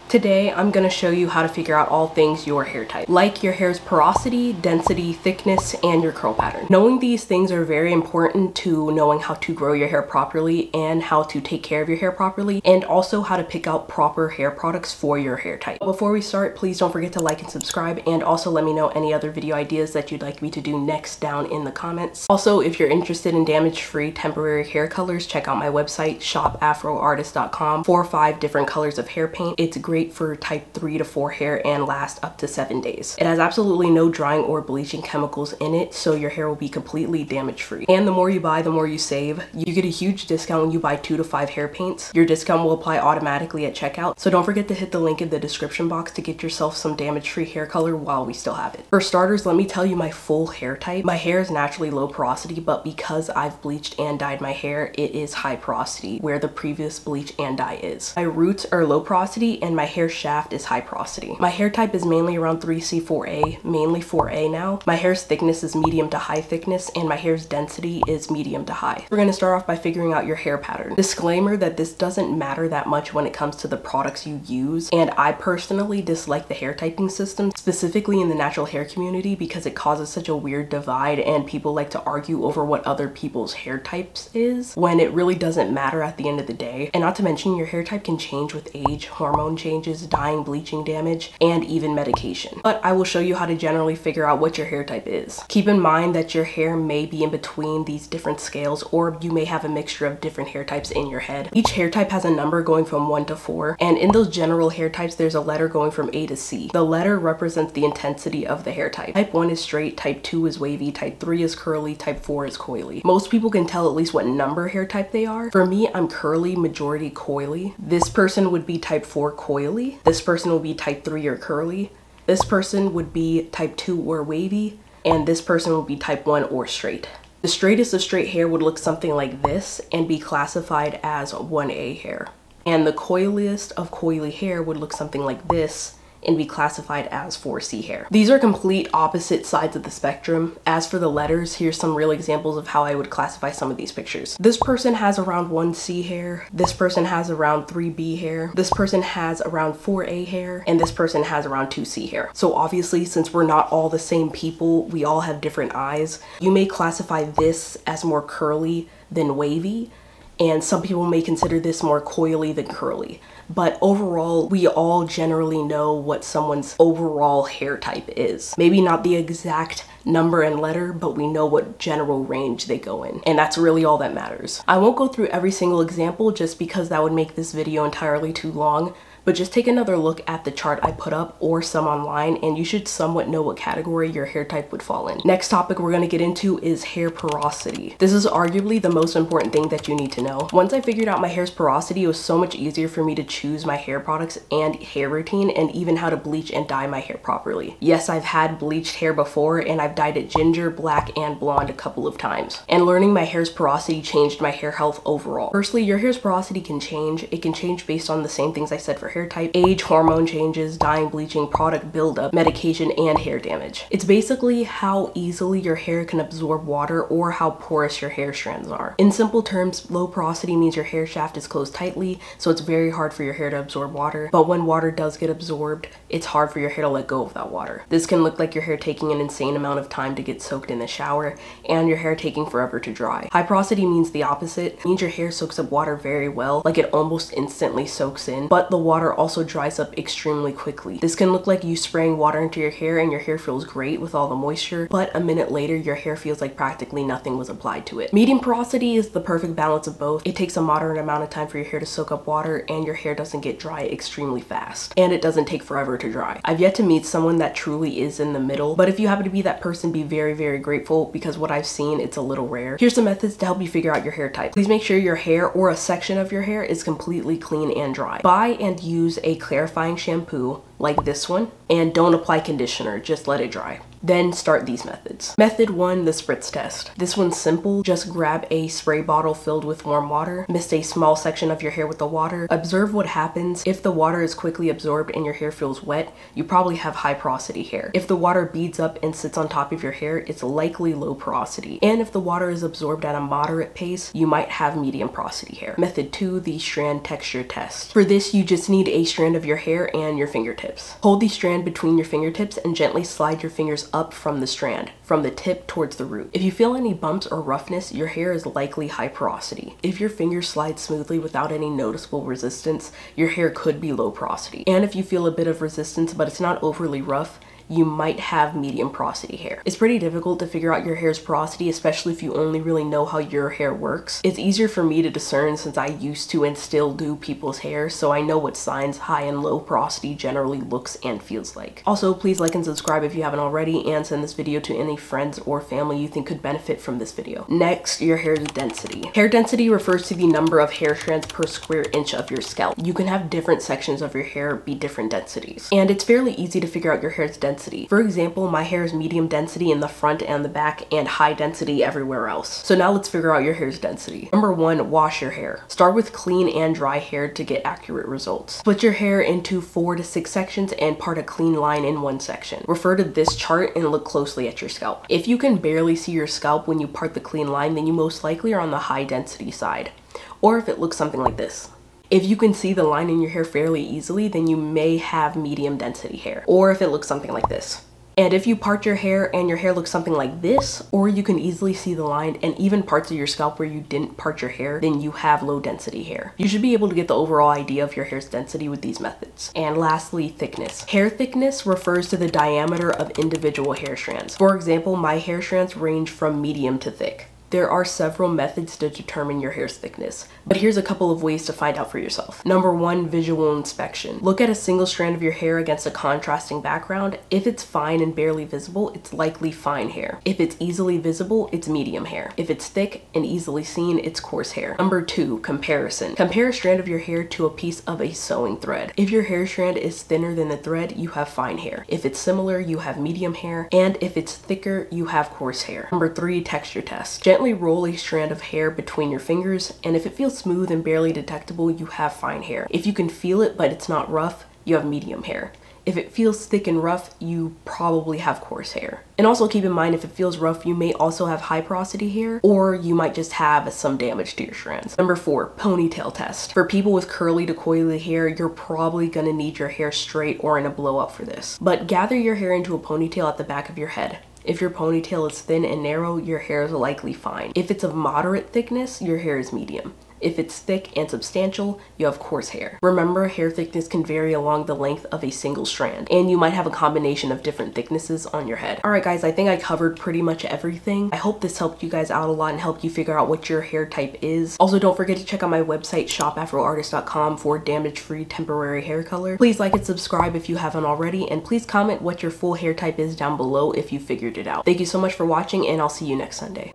Today, I'm going to show you how to figure out all things your hair type, like your hair's porosity, density, thickness, and your curl pattern. Knowing these things are very important to knowing how to grow your hair properly and how to take care of your hair properly, and also how to pick out proper hair products for your hair type. Before we start, please don't forget to like and subscribe, and also let me know any other video ideas that you'd like me to do next down in the comments. Also, if you're interested in damage-free temporary hair colors, check out my website, shop.AfroArtist.com, 4 or 5 different colors of hair paint. It's great for type 3 to 4 hair and lasts up to 7 days. It has absolutely no drying or bleaching chemicals in it, so your hair will be completely damage free. And the more you buy, the more you save. You get a huge discount when you buy 2 to 5 hair paints. Your discount will apply automatically at checkout, so don't forget to hit the link in the description box to get yourself some damage free hair color while we still have it. For starters, let me tell you my full hair type. My hair is naturally low porosity, but because I've bleached and dyed my hair, it is high porosity, where the previous bleach and dye is. My roots are low porosity and my hair shaft is high porosity. My hair type is mainly around 3C4A, mainly 4A now. My hair's thickness is medium to high thickness, and my hair's density is medium to high. We're going to start off by figuring out your hair pattern. Disclaimer that this doesn't matter that much when it comes to the products you use, and I personally dislike the hair typing system, specifically in the natural hair community, because it causes such a weird divide and people like to argue over what other people's hair types is, when it really doesn't matter at the end of the day. And not to mention, your hair type can change with age, hormone changes, dyeing, bleaching damage, and even medication. But I will show you how to generally figure out what your hair type is. Keep in mind that your hair may be in between these different scales, or you may have a mixture of different hair types in your head. Each hair type has a number going from 1 to 4, and in those general hair types there's a letter going from A to C. The letter represents the intensity of the hair type. Type 1 is straight, type 2 is wavy, type 3 is curly, type 4 is coily. Most people can tell at least what number hair type they are. For me, I'm curly, majority coily. This person would be type 4 coily. This person will be type 3 or curly. This person would be type 2 or wavy. And this person will be type 1 or straight. The straightest of straight hair would look something like this and be classified as 1A hair. And the coiliest of coily hair would look something like this and be classified as 4C hair. These are complete opposite sides of the spectrum. As for the letters, here's some real examples of how I would classify some of these pictures. This person has around 1C hair. This person has around 3B hair. This person has around 4A hair. And this person has around 2C hair. So obviously, since we're not all the same people, we all have different eyes. You may classify this as more curly than wavy, and some people may consider this more coily than curly. But overall, we all generally know what someone's overall hair type is. Maybe not the exact number and letter, but we know what general range they go in. And that's really all that matters. I won't go through every single example just because that would make this video entirely too long. But just take another look at the chart I put up or some online, and you should somewhat know what category your hair type would fall in. Next topic we're going to get into is hair porosity. This is arguably the most important thing that you need to know. Once I figured out my hair's porosity, it was so much easier for me to choose my hair products and hair routine, and even how to bleach and dye my hair properly. Yes, I've had bleached hair before, and I've dyed it ginger, black, and blonde a couple of times. And learning my hair's porosity changed my hair health overall. Firstly, your hair's porosity can change. It can change based on the same things I said for hair type: age, hormone changes, dyeing, bleaching, product buildup, medication, and hair damage. It's basically how easily your hair can absorb water or how porous your hair strands are. In simple terms, low porosity means your hair shaft is closed tightly, so it's very hard for your hair to absorb water. But when water does get absorbed, it's hard for your hair to let go of that water. This can look like your hair taking an insane amount of time to get soaked in the shower, and your hair taking forever to dry. High porosity means the opposite. It means your hair soaks up water very well, like it almost instantly soaks in, but the water also dries up extremely quickly. This can look like you spraying water into your hair and your hair feels great with all the moisture, but a minute later your hair feels like practically nothing was applied to it. Medium porosity is the perfect balance of both. It takes a moderate amount of time for your hair to soak up water, and your hair doesn't get dry extremely fast, and it doesn't take forever to dry. I've yet to meet someone that truly is in the middle, but if you happen to be that person, be very, very grateful, because what I've seen, it's a little rare. Here's some methods to help you figure out your hair type. Please make sure your hair or a section of your hair is completely clean and dry. Buy and use a clarifying shampoo like this one, and don't apply conditioner, just let it dry. Then start these methods. Method 1, the spritz test. This one's simple. Just grab a spray bottle filled with warm water, mist a small section of your hair with the water, observe what happens. If the water is quickly absorbed and your hair feels wet, you probably have high porosity hair. If the water beads up and sits on top of your hair, it's likely low porosity. And if the water is absorbed at a moderate pace, you might have medium porosity hair. Method 2, the strand texture test. For this, you just need a strand of your hair and your fingertips. Hold the strand between your fingertips and gently slide your fingers up from the strand, from the tip towards the root. If you feel any bumps or roughness, your hair is likely high porosity. If your fingers slide smoothly without any noticeable resistance, your hair could be low porosity. And if you feel a bit of resistance but it's not overly rough, you might have medium porosity hair. It's pretty difficult to figure out your hair's porosity, especially if you only really know how your hair works. It's easier for me to discern since I used to and still do people's hair, so I know what signs high and low porosity generally looks and feels like. Also, please like and subscribe if you haven't already, and send this video to any friends or family you think could benefit from this video. Next, your hair's density. Hair density refers to the number of hair strands per square inch of your scalp. You can have different sections of your hair be different densities, and it's fairly easy to figure out your hair's density. For example, my hair is medium density in the front and the back and high density everywhere else. So now let's figure out your hair's density. Number 1, wash your hair. Start with clean and dry hair to get accurate results. Split your hair into 4 to 6 sections and part a clean line in one section. Refer to this chart and look closely at your scalp. If you can barely see your scalp when you part the clean line, then you most likely are on the high density side. Or if it looks something like this. If you can see the line in your hair fairly easily, then you may have medium density hair. Or if it looks something like this. And if you part your hair and your hair looks something like this, or you can easily see the line and even parts of your scalp where you didn't part your hair, then you have low density hair. You should be able to get the overall idea of your hair's density with these methods. And lastly, thickness. Hair thickness refers to the diameter of individual hair strands. For example, my hair strands range from medium to thick. There are several methods to determine your hair's thickness, but here's a couple of ways to find out for yourself. Number 1, visual inspection. Look at a single strand of your hair against a contrasting background. If it's fine and barely visible, it's likely fine hair. If it's easily visible, it's medium hair. If it's thick and easily seen, it's coarse hair. Number 2, comparison. Compare a strand of your hair to a piece of a sewing thread. If your hair strand is thinner than the thread, you have fine hair. If it's similar, you have medium hair. And if it's thicker, you have coarse hair. Number 3, texture test. Gently roll a strand of hair between your fingers, and if it feels smooth and barely detectable, you have fine hair. If you can feel it but it's not rough, you have medium hair. If it feels thick and rough, you probably have coarse hair. And also keep in mind, if it feels rough, you may also have high porosity hair, or you might just have some damage to your strands. Number 4, ponytail test. For people with curly to coily hair, you're probably gonna need your hair straight or in a blowout for this. But gather your hair into a ponytail at the back of your head. If your ponytail is thin and narrow, your hair is likely fine. If it's of moderate thickness, your hair is medium. If it's thick and substantial, you have coarse hair. Remember, hair thickness can vary along the length of a single strand, and you might have a combination of different thicknesses on your head. Alright guys, I think I covered pretty much everything. I hope this helped you guys out a lot and helped you figure out what your hair type is. Also, don't forget to check out my website, shopafroartist.com, for damage-free temporary hair color. Please like and subscribe if you haven't already, and please comment what your full hair type is down below if you figured it out. Thank you so much for watching, and I'll see you next Sunday.